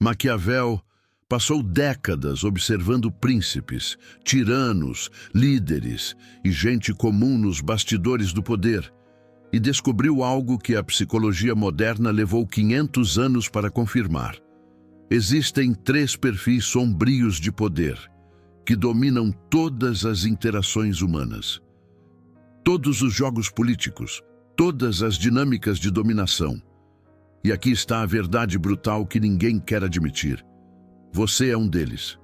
Maquiavel passou décadas observando príncipes, tiranos, líderes e gente comum nos bastidores do poder e descobriu algo que a psicologia moderna levou 500 anos para confirmar. Existem 3 perfis sombrios de poder que dominam todas as interações humanas. Todos os jogos políticos, todas as dinâmicas de dominação. E aqui está a verdade brutal que ninguém quer admitir. Você é um deles.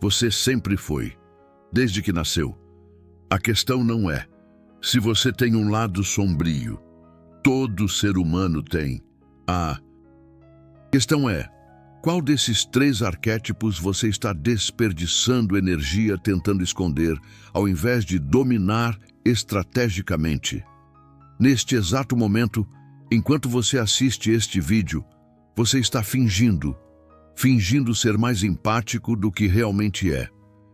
Você sempre foi, desde que nasceu. A questão não é se você tem um lado sombrio. Todo ser humano tem. A questão é, qual desses 3 arquétipos você está desperdiçando energia tentando esconder, ao invés de dominar estrategicamente? Neste exato momento, enquanto você assiste este vídeo, você está fingindo ser mais empático do que realmente é,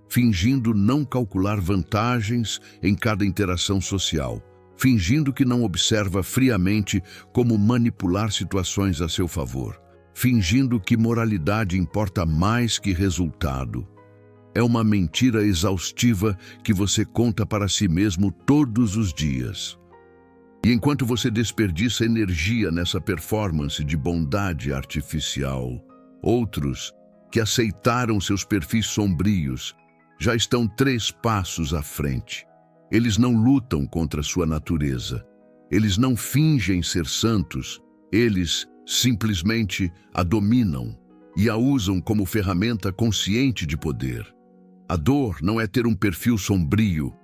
fingindo não calcular vantagens em cada interação social, fingindo que não observa friamente como manipular situações a seu favor, fingindo que moralidade importa mais que resultado. É uma mentira exaustiva que você conta para si mesmo todos os dias. E enquanto você desperdiça energia nessa performance de bondade artificial, outros, que aceitaram seus perfis sombrios, já estão 3 passos à frente. Eles não lutam contra sua natureza. Eles não fingem ser santos. Eles simplesmente a dominam e a usam como ferramenta consciente de poder. A dor não é ter um perfil sombrio.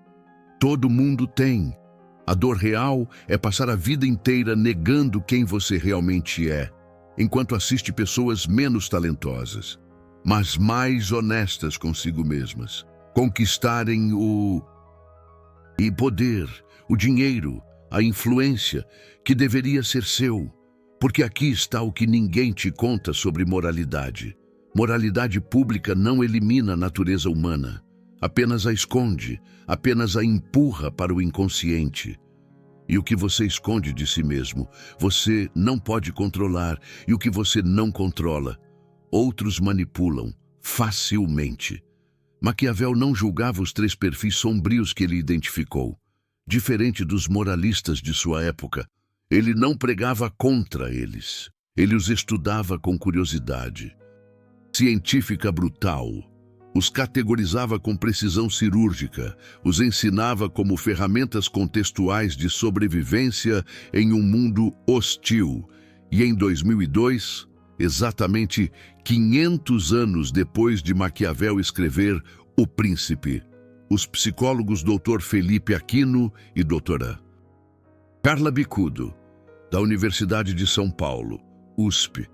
Todo mundo tem. A dor real é passar a vida inteira negando quem você realmente é, enquanto assiste pessoas menos talentosas, mas mais honestas consigo mesmas, conquistarem o poder, o dinheiro, a influência que deveria ser seu, porque aqui está o que ninguém te conta sobre moralidade. Moralidade pública não elimina a natureza humana, apenas a esconde, apenas a empurra para o inconsciente. E o que você esconde de si mesmo, você não pode controlar, e o que você não controla, outros manipulam facilmente. Maquiavel não julgava os 3 perfis sombrios que ele identificou. Diferente dos moralistas de sua época, ele não pregava contra eles. Ele os estudava com curiosidade científica brutal. Os categorizava com precisão cirúrgica, os ensinava como ferramentas contextuais de sobrevivência em um mundo hostil. E em 2002, exatamente 500 anos depois de Maquiavel escrever O Príncipe, os psicólogos Dr. Felipe Aquino e Dra. Carla Bicudo, da Universidade de São Paulo, USP,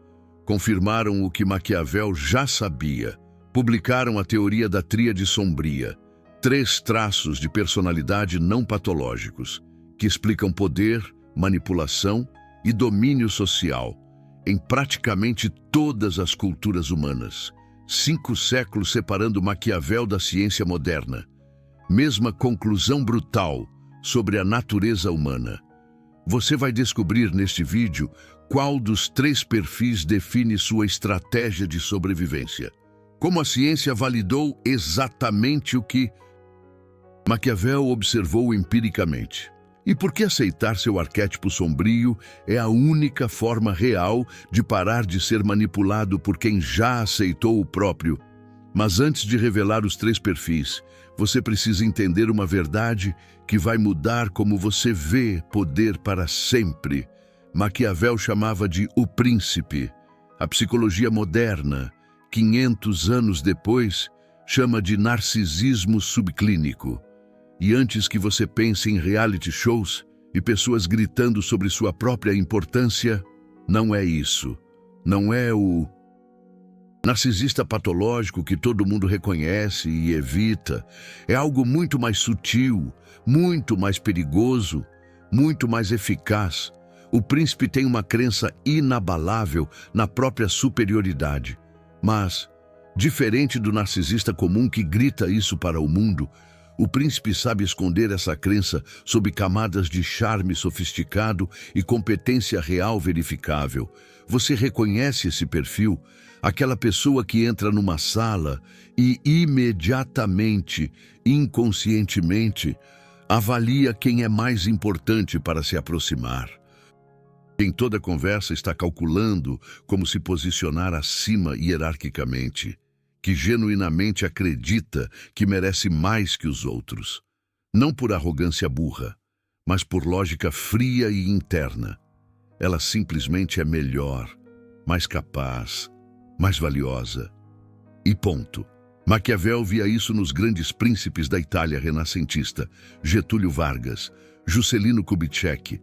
confirmaram o que Maquiavel já sabia. Publicaram a teoria da tríade sombria, 3 traços de personalidade não patológicos, que explicam poder, manipulação e domínio social em praticamente todas as culturas humanas. 5 séculos separando Maquiavel da ciência moderna. Mesma conclusão brutal sobre a natureza humana. Você vai descobrir neste vídeo qual dos 3 perfis define sua estratégia de sobrevivência. Como a ciência validou exatamente o que Maquiavel observou empiricamente. E por que aceitar seu arquétipo sombrio é a única forma real de parar de ser manipulado por quem já aceitou o próprio. Mas antes de revelar os 3 perfis, você precisa entender uma verdade que vai mudar como você vê poder para sempre. Maquiavel chamava de o príncipe. A psicologia moderna, 500 anos depois, chama de narcisismo subclínico. E antes que você pense em reality shows e pessoas gritando sobre sua própria importância, não é isso. Não é o narcisista patológico que todo mundo reconhece e evita. É algo muito mais sutil, muito mais perigoso, muito mais eficaz. O príncipe tem uma crença inabalável na própria superioridade. Mas, diferente do narcisista comum que grita isso para o mundo, O príncipe sabe esconder essa crença sob camadas de charme sofisticado e competência real verificável. Você reconhece esse perfil? Aquela pessoa que entra numa sala e imediatamente, inconscientemente, avalia quem é mais importante para se aproximar. Em toda conversa está calculando como se posicionar acima hierarquicamente, que genuinamente acredita que merece mais que os outros. Não por arrogância burra, mas por lógica fria e interna. Ela simplesmente é melhor, mais capaz, mais valiosa. E ponto. Maquiavel via isso nos grandes príncipes da Itália renascentista, Getúlio Vargas, Juscelino Kubitschek.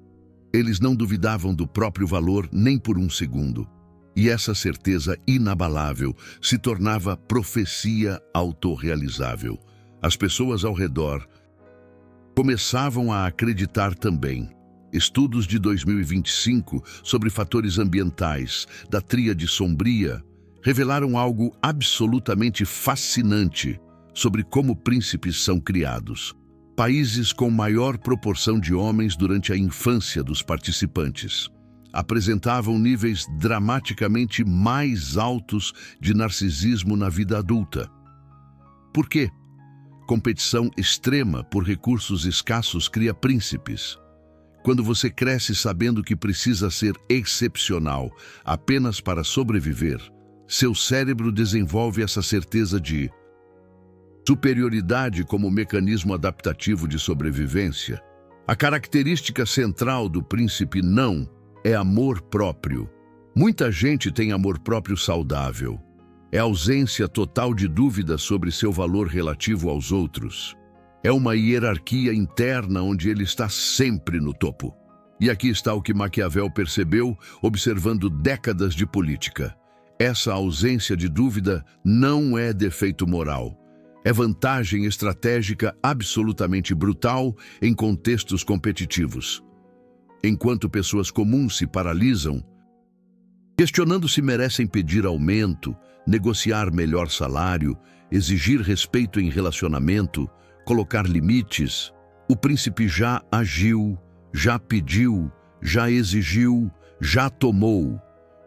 Eles não duvidavam do próprio valor nem por um segundo. E essa certeza inabalável se tornava profecia autorrealizável. As pessoas ao redor começavam a acreditar também. Estudos de 2025 sobre fatores ambientais da Tríade Sombria revelaram algo absolutamente fascinante sobre como príncipes são criados. Países com maior proporção de homens durante a infância dos participantes apresentavam níveis dramaticamente mais altos de narcisismo na vida adulta. Por quê? Competição extrema por recursos escassos cria príncipes. Quando você cresce sabendo que precisa ser excepcional apenas para sobreviver, seu cérebro desenvolve essa certeza de superioridade como mecanismo adaptativo de sobrevivência. A característica central do príncipe não é amor próprio. Muita gente tem amor próprio saudável. É ausência total de dúvida sobre seu valor relativo aos outros. É uma hierarquia interna onde ele está sempre no topo. E aqui está o que Maquiavel percebeu observando décadas de política. Essa ausência de dúvida não é defeito moral. É vantagem estratégica absolutamente brutal em contextos competitivos. Enquanto pessoas comuns se paralisam, questionando se merecem pedir aumento, negociar melhor salário, exigir respeito em relacionamento, colocar limites, o príncipe já agiu, já pediu, já exigiu, já tomou,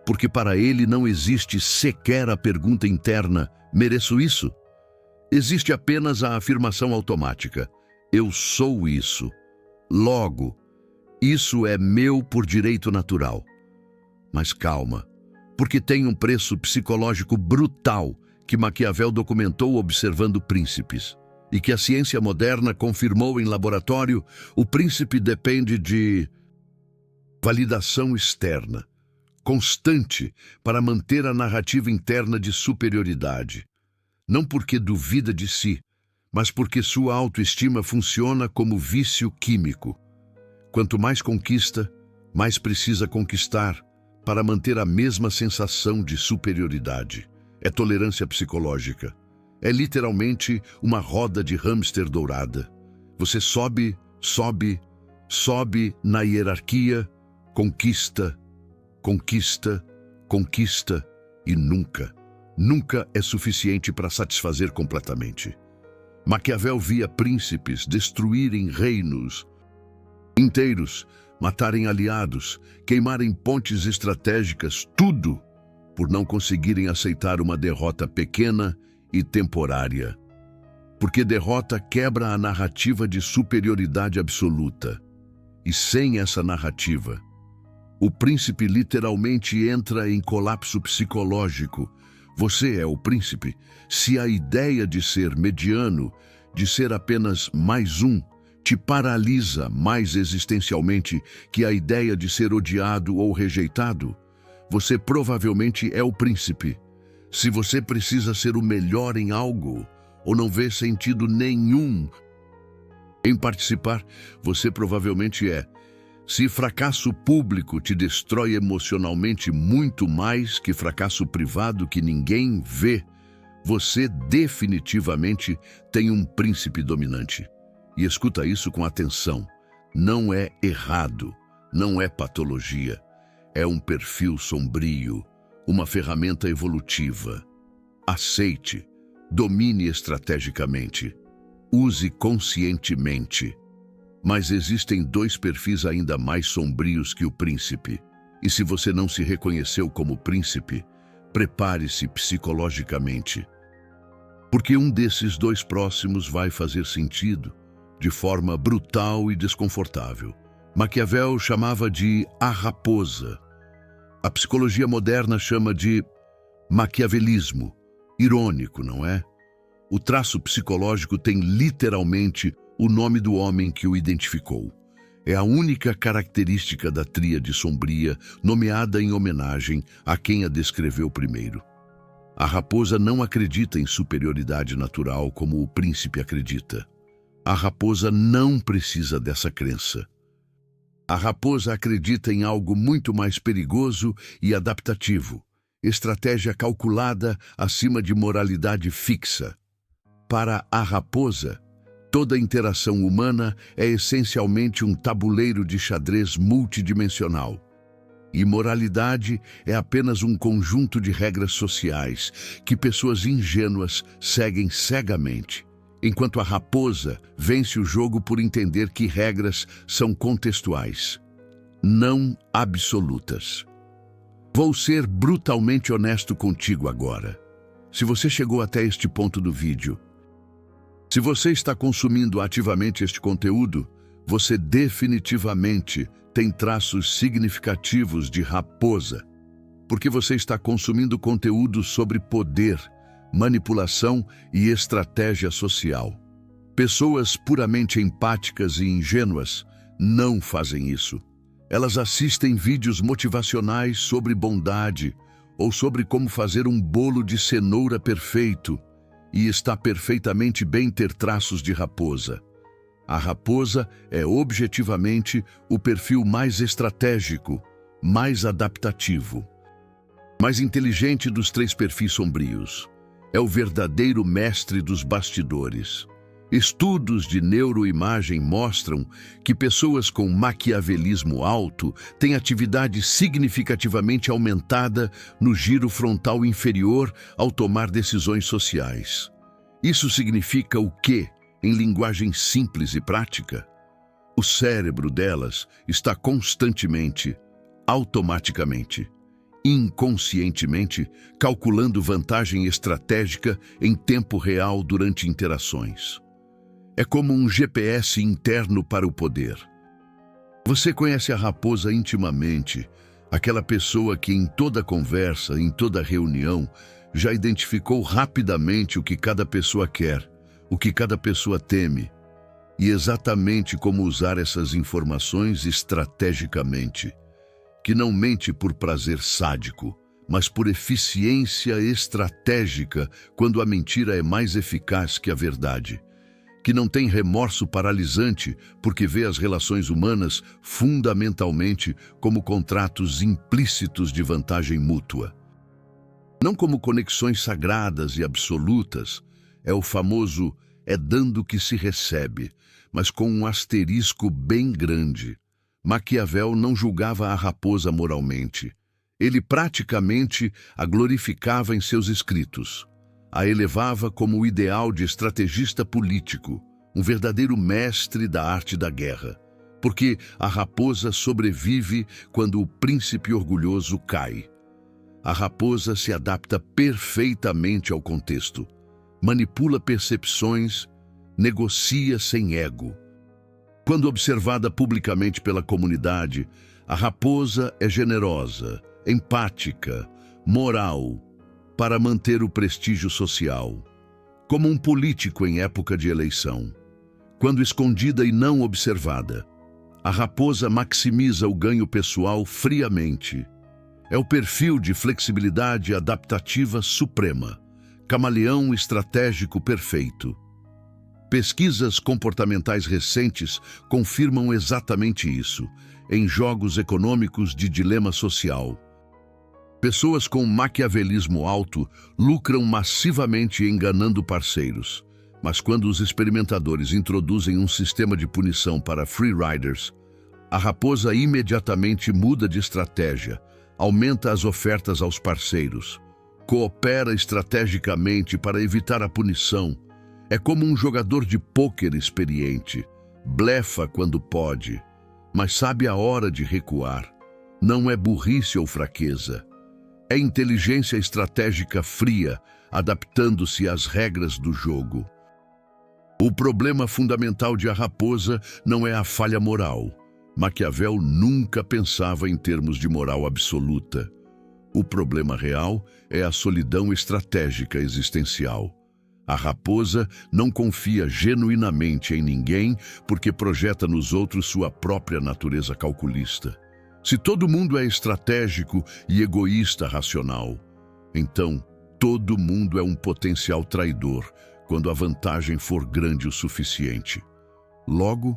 porque para ele não existe sequer a pergunta interna: mereço isso? Existe apenas a afirmação automática: eu sou isso. Logo, isso é meu por direito natural. Mas calma, porque tem um preço psicológico brutal que Maquiavel documentou observando príncipes e que a ciência moderna confirmou em laboratório. O príncipe depende de validação externa, constante, para manter a narrativa interna de superioridade. Não porque duvida de si, mas porque sua autoestima funciona como vício químico. Quanto mais conquista, mais precisa conquistar para manter a mesma sensação de superioridade. É tolerância psicológica. É literalmente uma roda de hamster dourada. Você sobe, sobe, sobe na hierarquia, conquista, conquista, conquista e nunca é suficiente para satisfazer completamente. Maquiavel via príncipes destruírem reinos inteiros, matarem aliados, queimarem pontes estratégicas, tudo por não conseguirem aceitar uma derrota pequena e temporária. Porque derrota quebra a narrativa de superioridade absoluta. E sem essa narrativa, o príncipe literalmente entra em colapso psicológico. Você é o príncipe se a ideia de ser mediano, de ser apenas mais um, te paralisa mais existencialmente que a ideia de ser odiado ou rejeitado. Você provavelmente é o príncipe. Se você precisa ser o melhor em algo, ou não vê sentido nenhum em participar, você provavelmente é. Se fracasso público te destrói emocionalmente muito mais que fracasso privado que ninguém vê, você definitivamente tem um príncipe dominante. E escuta isso com atenção. Não é errado, não é patologia. É um perfil sombrio, uma ferramenta evolutiva. Aceite, domine estrategicamente. use conscientemente. Mas existem dois perfis ainda mais sombrios que o príncipe. E se você não se reconheceu como príncipe, prepare-se psicologicamente. Porque um desses dois próximos vai fazer sentido de forma brutal e desconfortável. Maquiavel chamava de a raposa. A psicologia moderna chama de maquiavelismo. Irônico, não é? O traço psicológico tem literalmente o nome do homem que o identificou. É a única característica da tríade sombria, nomeada em homenagem a quem a descreveu primeiro. A raposa não acredita em superioridade natural como o príncipe acredita. A raposa não precisa dessa crença. A raposa acredita em algo muito mais perigoso e adaptativo, estratégia calculada acima de moralidade fixa. Para a raposa, toda interação humana é essencialmente um tabuleiro de xadrez multidimensional. E moralidade é apenas um conjunto de regras sociais que pessoas ingênuas seguem cegamente, enquanto a raposa vence o jogo por entender que regras são contextuais, não absolutas. Vou ser brutalmente honesto contigo agora. Se você chegou até este ponto do vídeo, se você está consumindo ativamente este conteúdo, você definitivamente tem traços significativos de raposa, porque você está consumindo conteúdo sobre poder, manipulação e estratégia social. Pessoas puramente empáticas e ingênuas não fazem isso. Elas assistem vídeos motivacionais sobre bondade ou sobre como fazer um bolo de cenoura perfeito, e está perfeitamente bem ter traços de raposa. A raposa é objetivamente o perfil mais estratégico, mais adaptativo, mais inteligente dos três perfis sombrios. É o verdadeiro mestre dos bastidores. Estudos de neuroimagem mostram que pessoas com maquiavelismo alto têm atividade significativamente aumentada no giro frontal inferior ao tomar decisões sociais. Isso significa o quê, em linguagem simples e prática? O cérebro delas está constantemente, automaticamente, inconscientemente, calculando vantagem estratégica em tempo real durante interações. É como um GPS interno para o poder. Você conhece a raposa intimamente, aquela pessoa que em toda conversa, em toda reunião, já identificou rapidamente o que cada pessoa quer, o que cada pessoa teme, e exatamente como usar essas informações estrategicamente, que não mente por prazer sádico, mas por eficiência estratégica quando a mentira é mais eficaz que a verdade, que não tem remorso paralisante porque vê as relações humanas fundamentalmente como contratos implícitos de vantagem mútua. Não como conexões sagradas e absolutas, é o famoso é dando que se recebe, mas com um asterisco bem grande. Maquiavel não julgava a raposa moralmente. Ele praticamente a glorificava em seus escritos. A elevava como o ideal de estrategista político, um verdadeiro mestre da arte da guerra, porque a raposa sobrevive quando o príncipe orgulhoso cai. A raposa se adapta perfeitamente ao contexto, manipula percepções, negocia sem ego. Quando observada publicamente pela comunidade, a raposa é generosa, empática, moral, para manter o prestígio social, como um político em época de eleição. Quando escondida e não observada, a raposa maximiza o ganho pessoal friamente. É o perfil de flexibilidade adaptativa suprema, camaleão estratégico perfeito. Pesquisas comportamentais recentes confirmam exatamente isso, em jogos econômicos de dilema social. Pessoas com maquiavelismo alto lucram massivamente enganando parceiros, mas quando os experimentadores introduzem um sistema de punição para free riders, a raposa imediatamente muda de estratégia, aumenta as ofertas aos parceiros, coopera estrategicamente para evitar a punição, É como um jogador de pôquer experiente. Blefa quando pode, mas sabe a hora de recuar. Não é burrice ou fraqueza. É inteligência estratégica fria, adaptando-se às regras do jogo. O problema fundamental de A Raposa não é a falha moral. Maquiavel nunca pensava em termos de moral absoluta. O problema real é a solidão estratégica existencial. A raposa não confia genuinamente em ninguém porque projeta nos outros sua própria natureza calculista. Se todo mundo é estratégico e egoísta racional, então todo mundo é um potencial traidor quando a vantagem for grande o suficiente. Logo,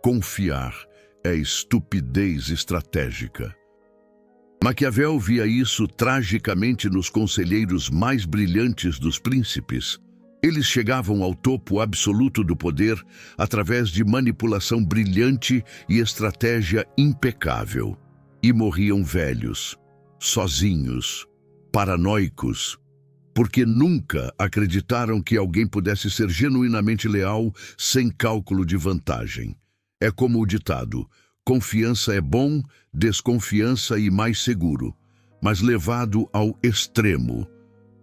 confiar é estupidez estratégica. Maquiavel via isso tragicamente nos conselheiros mais brilhantes dos príncipes. Eles chegavam ao topo absoluto do poder através de manipulação brilhante e estratégia impecável. E morriam velhos, sozinhos, paranoicos, porque nunca acreditaram que alguém pudesse ser genuinamente leal sem cálculo de vantagem. É como o ditado: confiança é bom, desconfiança e mais seguro, mas levado ao extremo.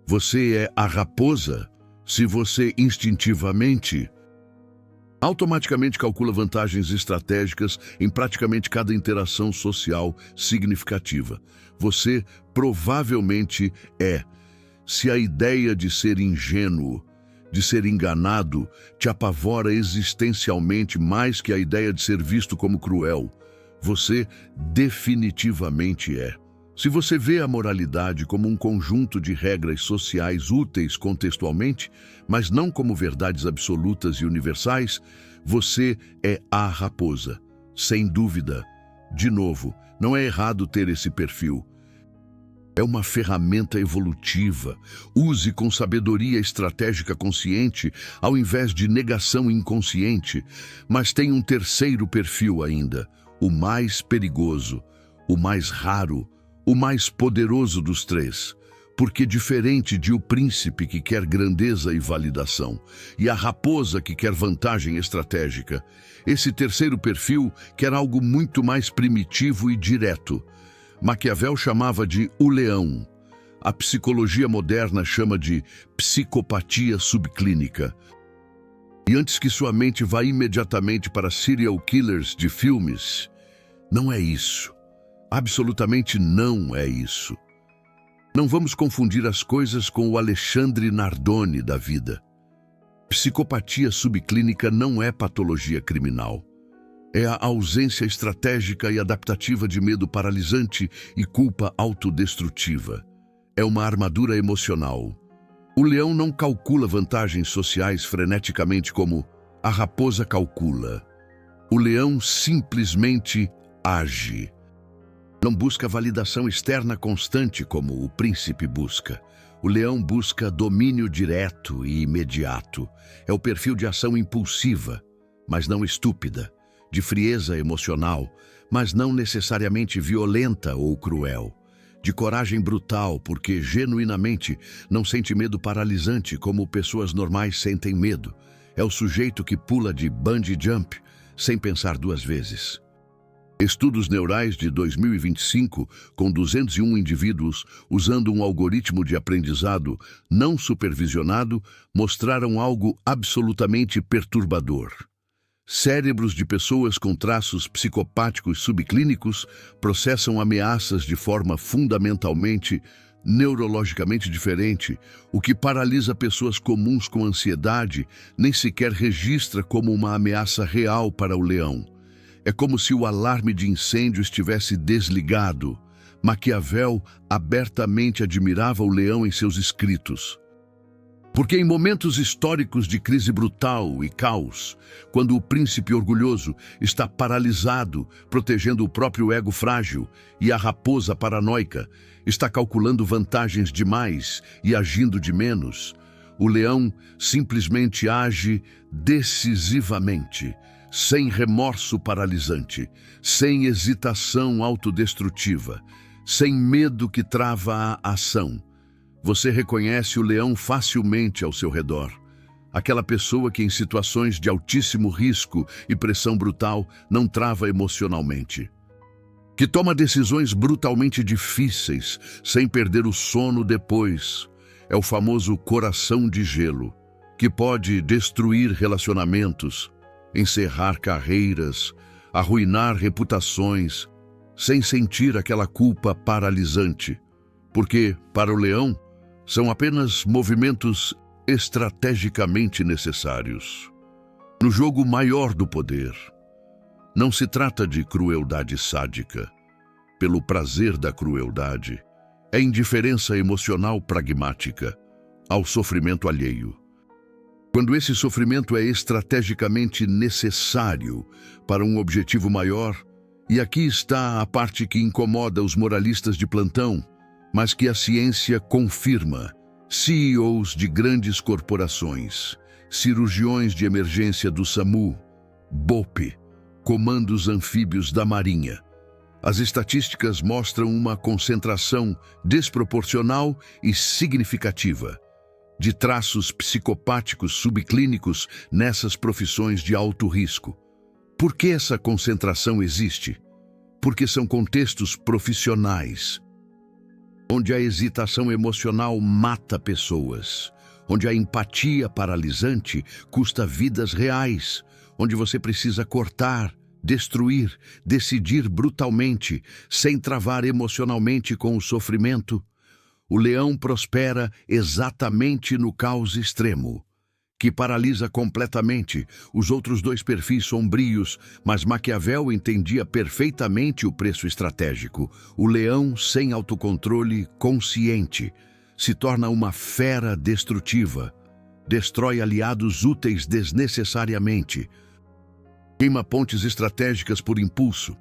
Você é a raposa se você instintivamente, automaticamente calcula vantagens estratégicas em praticamente cada interação social significativa. Você provavelmente é, se a ideia de ser ingênuo, de ser enganado, te apavora existencialmente mais que a ideia de ser visto como cruel. Você definitivamente é. Se você vê a moralidade como um conjunto de regras sociais úteis contextualmente, mas não como verdades absolutas e universais, você é a raposa, sem dúvida. De novo, não é errado ter esse perfil. É uma ferramenta evolutiva. Use com sabedoria estratégica consciente, ao invés de negação inconsciente. Mas tem um terceiro perfil ainda, o mais perigoso, o mais raro, o mais poderoso dos três, porque diferente de o príncipe que quer grandeza e validação, e a raposa que quer vantagem estratégica, esse terceiro perfil quer algo muito mais primitivo e direto. Maquiavel chamava de o leão. A psicologia moderna chama de psicopatia subclínica. E antes que sua mente vá imediatamente para serial killers de filmes, não é isso. Absolutamente não é isso. Não vamos confundir as coisas com o Alexandre Nardone da vida. Psicopatia subclínica não é patologia criminal. É a ausência estratégica e adaptativa de medo paralisante e culpa autodestrutiva. É uma armadura emocional. O leão não calcula vantagens sociais freneticamente como a raposa calcula. O leão simplesmente age. Não busca validação externa constante como o príncipe busca. O leão busca domínio direto e imediato. É o perfil de ação impulsiva, mas não estúpida, de frieza emocional, mas não necessariamente violenta ou cruel, de coragem brutal porque genuinamente não sente medo paralisante como pessoas normais sentem medo. É o sujeito que pula de bungee jump sem pensar duas vezes. Estudos neurais de 2025, com 201 indivíduos, usando um algoritmo de aprendizado não supervisionado, mostraram algo absolutamente perturbador. Cérebros de pessoas com traços psicopáticos subclínicos processam ameaças de forma fundamentalmente neurologicamente diferente, o que paralisa pessoas comuns com ansiedade, nem sequer registra como uma ameaça real para o leão. É como se o alarme de incêndio estivesse desligado. Maquiavel abertamente admirava o leão em seus escritos. Porque em momentos históricos de crise brutal e caos, quando o príncipe orgulhoso está paralisado, protegendo o próprio ego frágil, e a raposa paranoica está calculando vantagens demais e agindo de menos, o leão simplesmente age decisivamente, sem remorso paralisante, sem hesitação autodestrutiva, sem medo que trava a ação. Você reconhece o leão facilmente ao seu redor. Aquela pessoa que em situações de altíssimo risco e pressão brutal não trava emocionalmente. Que toma decisões brutalmente difíceis, sem perder o sono depois. É o famoso coração de gelo, que pode destruir relacionamentos, encerrar carreiras, arruinar reputações, sem sentir aquela culpa paralisante. Porque, para o leão, são apenas movimentos estrategicamente necessários. No jogo maior do poder, não se trata de crueldade sádica. Pelo prazer da crueldade, é indiferença emocional pragmática ao sofrimento alheio. Quando esse sofrimento é estrategicamente necessário para um objetivo maior, e aqui está a parte que incomoda os moralistas de plantão, mas que a ciência confirma. CEOs de grandes corporações, cirurgiões de emergência do SAMU, BOP, comandos anfíbios da Marinha. As estatísticas mostram uma concentração desproporcional e significativa de traços psicopáticos subclínicos nessas profissões de alto risco. Por que essa concentração existe? Porque são contextos profissionais, onde a hesitação emocional mata pessoas, onde a empatia paralisante custa vidas reais, onde você precisa cortar, destruir, decidir brutalmente, sem travar emocionalmente com o sofrimento. O leão prospera exatamente no caos extremo, que paralisa completamente os outros dois perfis sombrios, mas Maquiavel entendia perfeitamente o preço estratégico. O leão, sem autocontrole consciente, se torna uma fera destrutiva, destrói aliados úteis desnecessariamente, queima pontes estratégicas por impulso,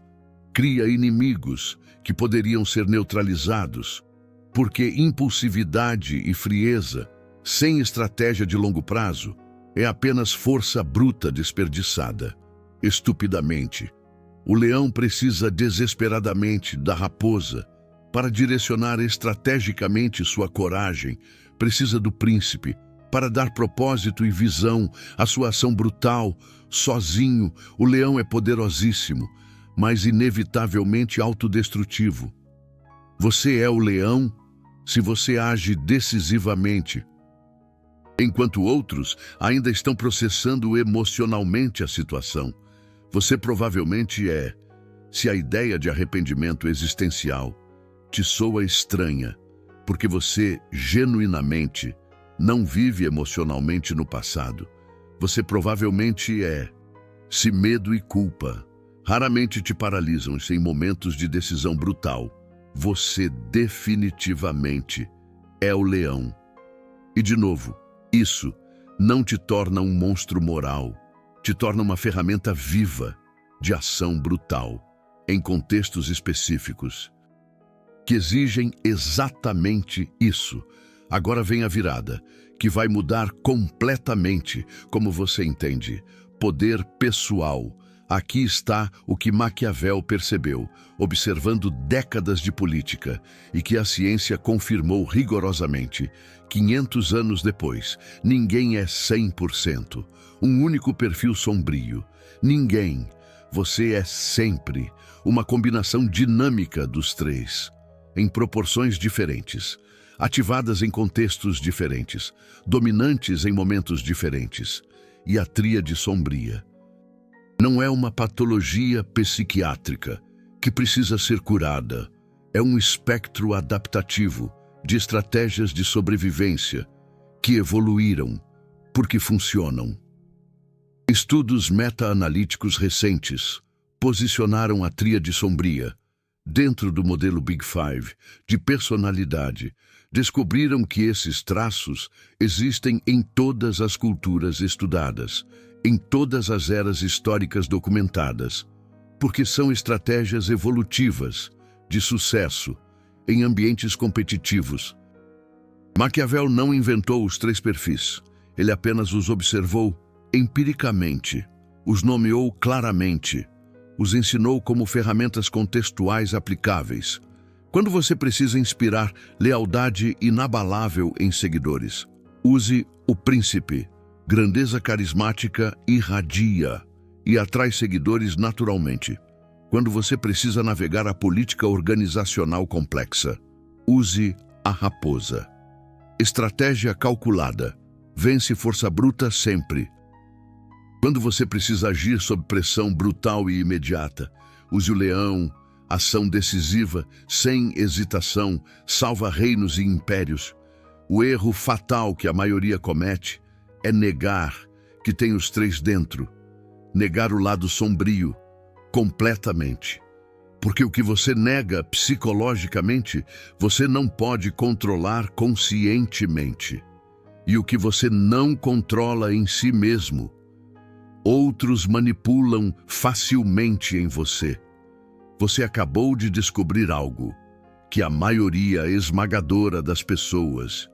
cria inimigos que poderiam ser neutralizados, porque impulsividade e frieza, sem estratégia de longo prazo, é apenas força bruta desperdiçada, estupidamente. O leão precisa desesperadamente da raposa para direcionar estrategicamente sua coragem, precisa do príncipe para dar propósito e visão à sua ação brutal. Sozinho, o leão é poderosíssimo, mas inevitavelmente autodestrutivo. Você é o leão se você age decisivamente, enquanto outros ainda estão processando emocionalmente a situação. Você provavelmente é, se a ideia de arrependimento existencial te soa estranha, porque você genuinamente não vive emocionalmente no passado. Você provavelmente é, se medo e culpa raramente te paralisam em momentos de decisão brutal, você definitivamente é o leão. E de novo, isso não te torna um monstro moral, te torna uma ferramenta viva de ação brutal, em contextos específicos, que exigem exatamente isso. Agora vem a virada, que vai mudar completamente como você entende. Poder pessoal. Aqui está o que Maquiavel percebeu, observando décadas de política, e que a ciência confirmou rigorosamente. 500 anos depois, ninguém é 100%. Um único perfil sombrio. Ninguém. Você é sempre uma combinação dinâmica dos três, em proporções diferentes, ativadas em contextos diferentes, dominantes em momentos diferentes. E a tríade sombria não é uma patologia psiquiátrica que precisa ser curada. É um espectro adaptativo de estratégias de sobrevivência que evoluíram porque funcionam. Estudos meta-analíticos recentes posicionaram a tríade sombria dentro do modelo Big Five de personalidade. Descobriram que esses traços existem em todas as culturas estudadas, em todas as eras históricas documentadas, porque são estratégias evolutivas de sucesso em ambientes competitivos. Maquiavel não inventou os três perfis, ele apenas os observou empiricamente, os nomeou claramente, os ensinou como ferramentas contextuais aplicáveis. Quando você precisa inspirar lealdade inabalável em seguidores, use o príncipe Grandeza carismática irradia e atrai seguidores naturalmente. Quando você precisa navegar a política organizacional complexa, use a raposa. Estratégia calculada. Vence força bruta sempre. Quando você precisa agir sob pressão brutal e imediata, use o leão. Ação decisiva, sem hesitação, salva reinos e impérios. O erro fatal que a maioria comete é negar que tem os três dentro. Negar o lado sombrio, completamente. Porque o que você nega psicologicamente, você não pode controlar conscientemente. E o que você não controla em si mesmo, outros manipulam facilmente em você. Você acabou de descobrir algo que a maioria esmagadora das pessoas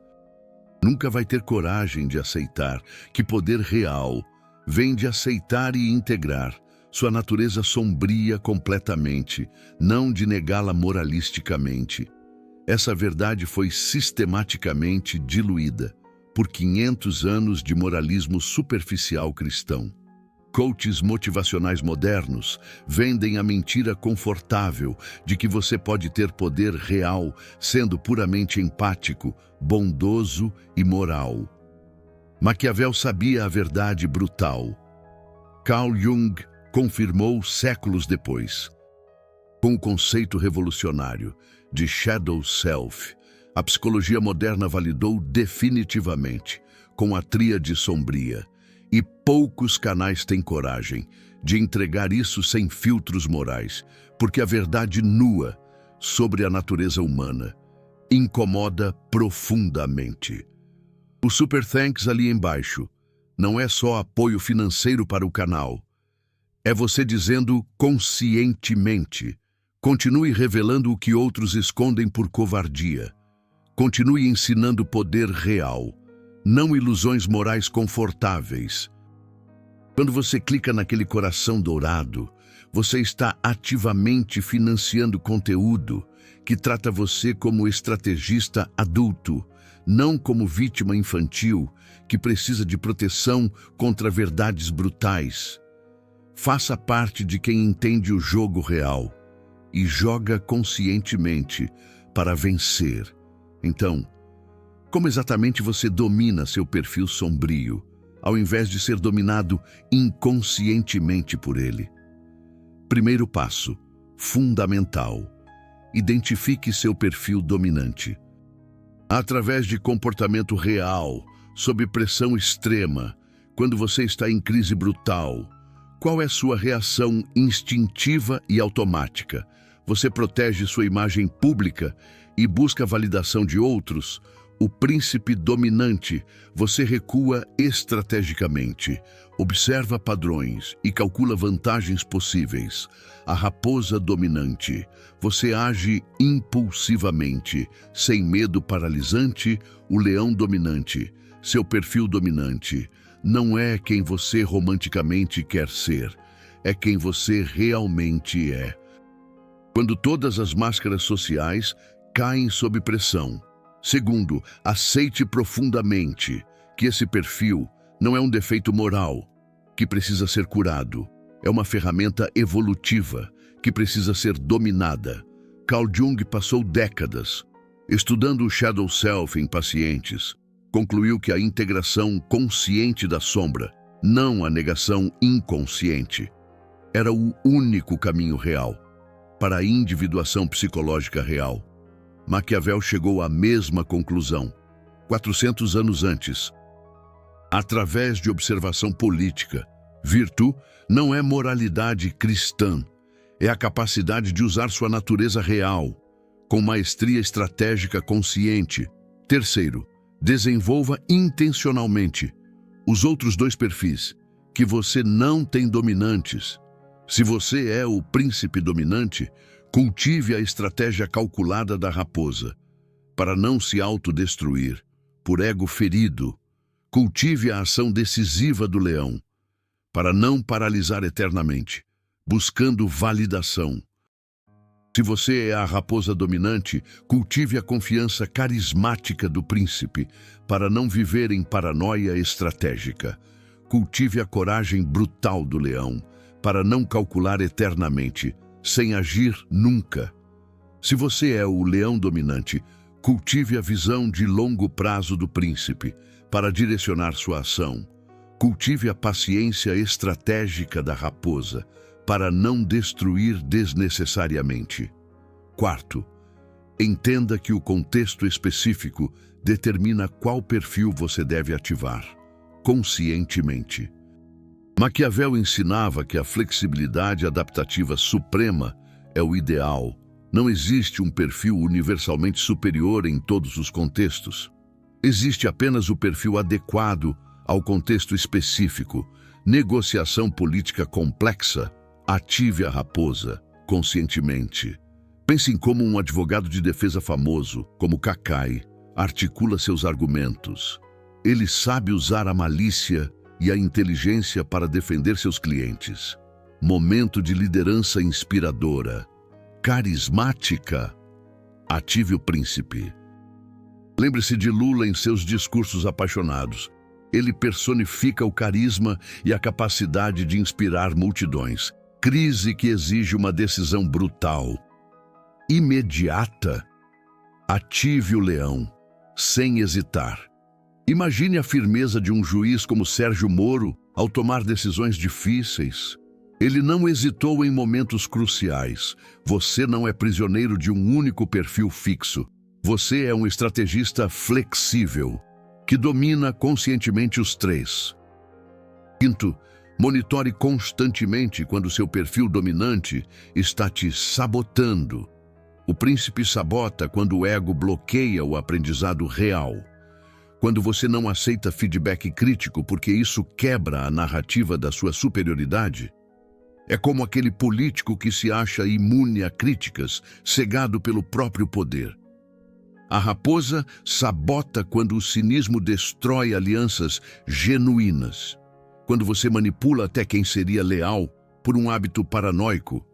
nunca vai ter coragem de aceitar, que poder real vem de aceitar e integrar sua natureza sombria completamente, não de negá-la moralisticamente. Essa verdade foi sistematicamente diluída por 500 anos de moralismo superficial cristão. Coaches motivacionais modernos vendem a mentira confortável de que você pode ter poder real sendo puramente empático, bondoso e moral. Maquiavel sabia a verdade brutal. Carl Jung confirmou séculos depois. Com o conceito revolucionário de Shadow Self, a psicologia moderna validou definitivamente com a tríade sombria. E poucos canais têm coragem de entregar isso sem filtros morais, porque a verdade nua sobre a natureza humana incomoda profundamente. O Super Thanks ali embaixo não é só apoio financeiro para o canal. É você dizendo conscientemente: continue revelando o que outros escondem por covardia. Continue ensinando poder real, não ilusões morais confortáveis. Quando você clica naquele coração dourado, você está ativamente financiando conteúdo que trata você como estrategista adulto, não como vítima infantil que precisa de proteção contra verdades brutais. Faça parte de quem entende o jogo real e joga conscientemente para vencer. Então, como exatamente você domina seu perfil sombrio, ao invés de ser dominado inconscientemente por ele? Primeiro passo, fundamental. Identifique seu perfil dominante. Através de comportamento real, sob pressão extrema, quando você está em crise brutal, qual é sua reação instintiva e automática? Você protege sua imagem pública e busca a validação de outros? O príncipe dominante, você recua estrategicamente, observa padrões e calcula vantagens possíveis. A raposa dominante, você age impulsivamente, sem medo paralisante. O leão dominante, seu perfil dominante, não é quem você romanticamente quer ser, é quem você realmente é. Quando todas as máscaras sociais caem sob pressão. Segundo, aceite profundamente que esse perfil não é um defeito moral que precisa ser curado. É uma ferramenta evolutiva que precisa ser dominada. Carl Jung passou décadas estudando o Shadow Self em pacientes. Concluiu que a integração consciente da sombra, não a negação inconsciente, era o único caminho real para a individuação psicológica real. Maquiavel chegou à mesma conclusão 400 anos antes. Através de observação política, virtude não é moralidade cristã, é a capacidade de usar sua natureza real, com maestria estratégica consciente. Terceiro, desenvolva intencionalmente os outros dois perfis que você não tem dominantes. Se você é o príncipe dominante, cultive a estratégia calculada da raposa, para não se autodestruir, por ego ferido. Cultive a ação decisiva do leão, para não paralisar eternamente, buscando validação. Se você é a raposa dominante, cultive a confiança carismática do príncipe para não viver em paranoia estratégica. Cultive a coragem brutal do leão para não calcular eternamente, sem agir nunca. Se você é o leão dominante, cultive a visão de longo prazo do príncipe para direcionar sua ação. Cultive a paciência estratégica da raposa para não destruir desnecessariamente. Quarto, entenda que o contexto específico determina qual perfil você deve ativar, conscientemente. Maquiavel ensinava que a flexibilidade adaptativa suprema é o ideal. Não existe um perfil universalmente superior em todos os contextos. Existe apenas o perfil adequado ao contexto específico. Negociação política complexa. Ative a raposa, conscientemente. Pense em como um advogado de defesa famoso, como Kakai, articula seus argumentos. Ele sabe usar a malícia e a inteligência para defender seus clientes. Momento de liderança inspiradora. Carismática. Ative o príncipe. Lembre-se de Lula em seus discursos apaixonados. Ele personifica o carisma e a capacidade de inspirar multidões. Crise que exige uma decisão brutal, imediata. Ative o leão, sem hesitar. Imagine a firmeza de um juiz como Sérgio Moro ao tomar decisões difíceis. Ele não hesitou em momentos cruciais. Você não é prisioneiro de um único perfil fixo. Você é um estrategista flexível, que domina conscientemente os três. Quinto, monitore constantemente quando seu perfil dominante está te sabotando. O príncipe sabota quando o ego bloqueia o aprendizado real. Quando você não aceita feedback crítico porque isso quebra a narrativa da sua superioridade. É como aquele político que se acha imune a críticas, cegado pelo próprio poder. A raposa sabota quando o cinismo destrói alianças genuínas. Quando você manipula até quem seria leal por um hábito paranoico.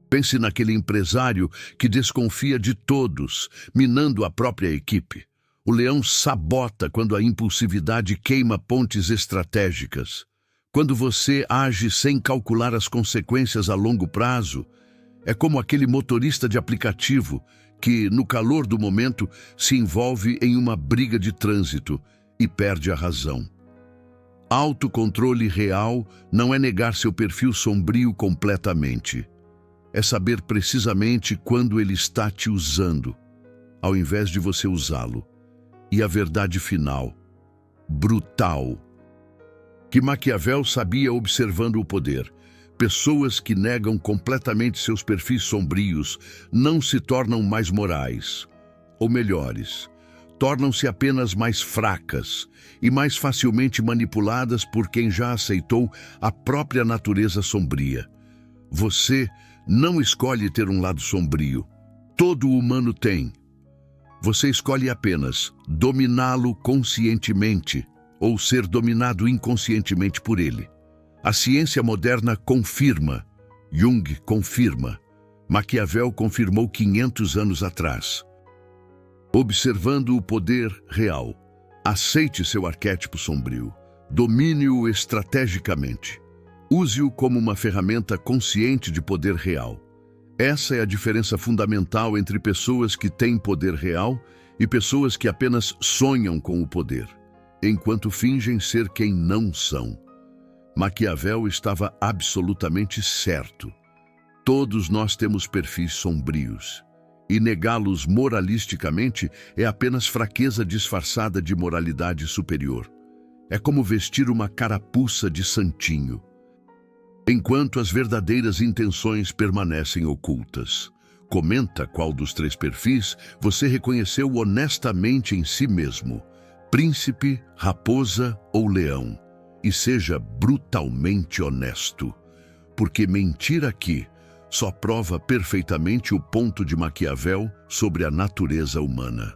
Pense naquele empresário que desconfia de todos, minando a própria equipe. O leão sabota quando a impulsividade queima pontes estratégicas. Quando você age sem calcular as consequências a longo prazo, é como aquele motorista de aplicativo que, no calor do momento, se envolve em uma briga de trânsito e perde a razão. Autocontrole real não é negar seu perfil sombrio completamente. É saber precisamente quando ele está te usando, ao invés de você usá-lo. E a verdade final, brutal, que Maquiavel sabia observando o poder. Pessoas que negam completamente seus perfis sombrios não se tornam mais morais, ou melhores, tornam-se apenas mais fracas e mais facilmente manipuladas por quem já aceitou a própria natureza sombria. Você não escolhe ter um lado sombrio. Todo humano tem. Você escolhe apenas dominá-lo conscientemente ou ser dominado inconscientemente por ele. A ciência moderna confirma, Jung confirma, Maquiavel confirmou 500 anos atrás. Observando o poder real, aceite seu arquétipo sombrio, domine-o estrategicamente, use-o como uma ferramenta consciente de poder real. Essa é a diferença fundamental entre pessoas que têm poder real e pessoas que apenas sonham com o poder, enquanto fingem ser quem não são. Maquiavel estava absolutamente certo. Todos nós temos perfis sombrios, e negá-los moralisticamente é apenas fraqueza disfarçada de moralidade superior. É como vestir uma carapuça de santinho, enquanto as verdadeiras intenções permanecem ocultas. Comenta qual dos três perfis você reconheceu honestamente em si mesmo, príncipe, raposa ou leão, e seja brutalmente honesto, porque mentir aqui só prova perfeitamente o ponto de Maquiavel sobre a natureza humana.